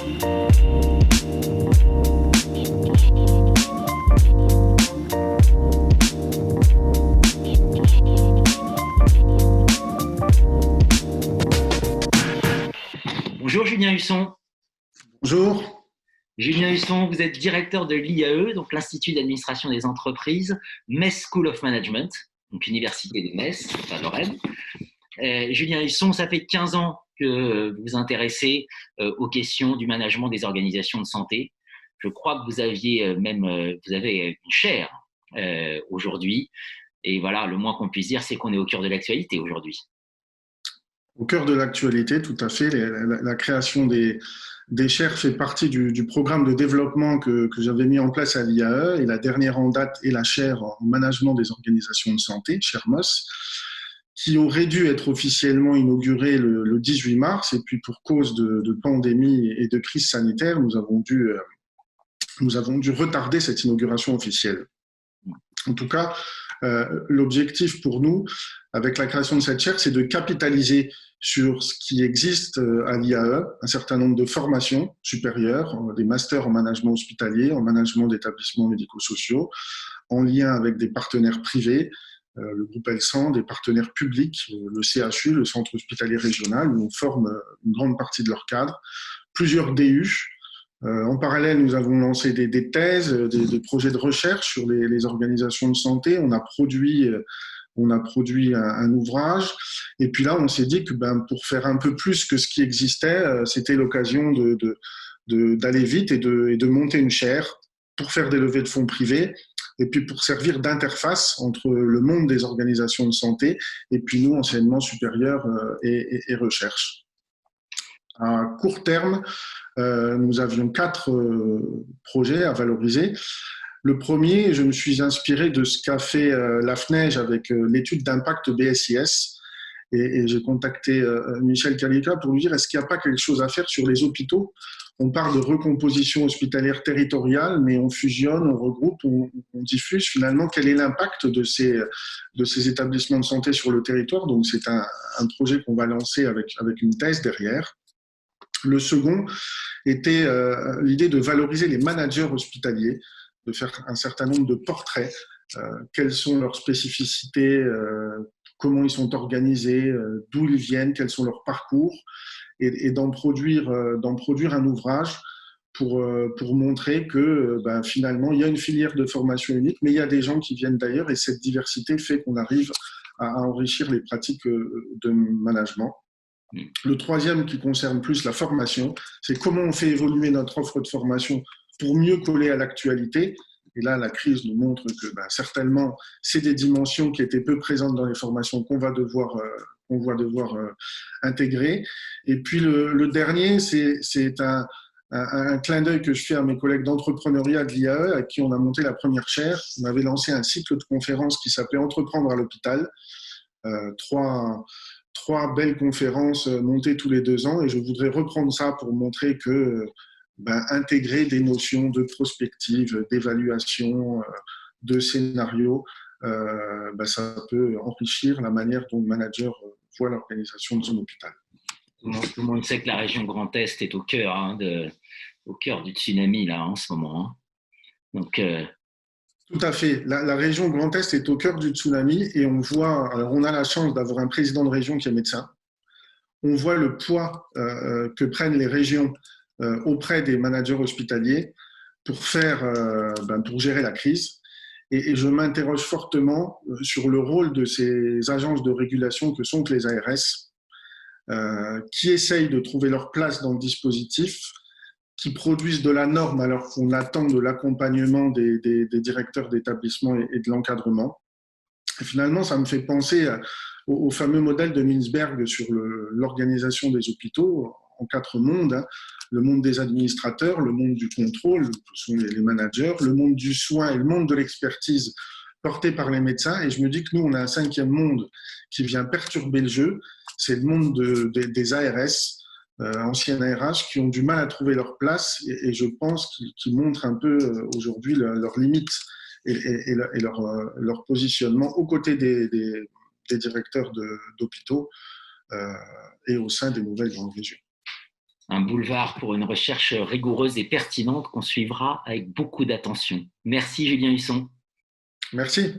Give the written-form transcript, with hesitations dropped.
Bonjour Julien Husson. Bonjour. Julien Husson, vous êtes directeur de l'IAE, donc l'Institut d'administration des entreprises, Metz School of Management, donc Université de Metz, à Lorraine. Julien Husson, ça fait 15 ans que vous vous intéressez aux questions du management des organisations de santé. Je crois que vous avez une chaire aujourd'hui. Et voilà, le moins qu'on puisse dire, c'est qu'on est au cœur de l'actualité aujourd'hui. Au cœur de l'actualité, tout à fait. La création des chaires fait partie du programme de développement que j'avais mis en place à l'IAE. Et la dernière en date est la chaire en management des organisations de santé, chaire MOS, qui aurait dû être officiellement inaugurée le 18 mars. Et puis, pour cause de pandémie et de crise sanitaire, nous avons dû retarder cette inauguration officielle. En tout cas, l'objectif pour nous, avec la création de cette chaire, c'est de capitaliser sur ce qui existe à l'IAE, un certain nombre de formations supérieures, des masters en management hospitalier, en management d'établissements médico-sociaux, en lien avec des partenaires privés, le groupe Elsan, des partenaires publics, le CHU, le Centre hospitalier régional, où on forme une grande partie de leur cadre, plusieurs DU. En parallèle, nous avons lancé des thèses, des projets de recherche sur les organisations de santé. On a produit un ouvrage. Et puis là, on s'est dit que pour faire un peu plus que ce qui existait, c'était l'occasion d'aller vite et de monter une chaire pour faire des levées de fonds privés et puis pour servir d'interface entre le monde des organisations de santé et puis nous, enseignement supérieur et recherche. À court terme, nous avions 4 projets à valoriser. Le premier, je me suis inspiré de ce qu'a fait la FNEJ avec l'étude d'impact BSIS et j'ai contacté Michel Calica pour lui dire est-ce qu'il n'y a pas quelque chose à faire sur les hôpitaux? On parle de recomposition hospitalière territoriale, mais on fusionne, on regroupe, on diffuse finalement quel est l'impact de ces établissements de santé sur le territoire. Donc c'est un projet qu'on va lancer avec une thèse derrière. Le second était l'idée de valoriser les managers hospitaliers, de faire un certain nombre de portraits, quelles sont leurs spécificités, comment ils sont organisés, d'où ils viennent, quels sont leurs parcours, et d'en produire un ouvrage pour montrer que finalement, il y a une filière de formation unique, mais il y a des gens qui viennent d'ailleurs, et cette diversité fait qu'on arrive à enrichir les pratiques de management. Le troisième, qui concerne plus la formation, c'est comment on fait évoluer notre offre de formation pour mieux coller à l'actualité. Et là, la crise nous montre que certainement, c'est des dimensions qui étaient peu présentes dans les formations qu'on va devoir intégrer. Et puis le dernier, c'est un clin d'œil que je fais à mes collègues d'entrepreneuriat de l'IAE, à qui on a monté la première chaire. On avait lancé un cycle de conférences qui s'appelait Entreprendre à l'hôpital. Trois belles conférences montées tous les 2 ans, et je voudrais reprendre ça pour montrer que intégrer des notions de prospective, d'évaluation, de scénario, ça peut enrichir la manière dont le manager voit l'organisation de son hôpital. Tout le monde sait que la région Grand Est est au cœur du tsunami là en ce moment. Donc tout à fait. La région Grand Est est au cœur du tsunami et on a la chance d'avoir un président de région qui est médecin. On voit le poids que prennent les régions auprès des managers hospitaliers pour gérer la crise. Et je m'interroge fortement sur le rôle de ces agences de régulation que sont les ARS, qui essayent de trouver leur place dans le dispositif, qui produisent de la norme alors qu'on attend de l'accompagnement des directeurs d'établissement et de l'encadrement. Et finalement, ça me fait penser au fameux modèle de Mintzberg sur l'organisation des hôpitaux en 4 mondes. Le monde des administrateurs, le monde du contrôle, ce sont les managers, le monde du soin et le monde de l'expertise porté par les médecins. Et je me dis que nous, on a un 5e monde qui vient perturber le jeu. C'est le monde des ARS, anciennes ARH, qui ont du mal à trouver leur place et je pense qu'ils montrent un peu aujourd'hui leurs limites et leur positionnement aux côtés des directeurs d'hôpitaux et au sein des nouvelles grandes régions. Un boulevard pour une recherche rigoureuse et pertinente qu'on suivra avec beaucoup d'attention. Merci Julien Husson. Merci.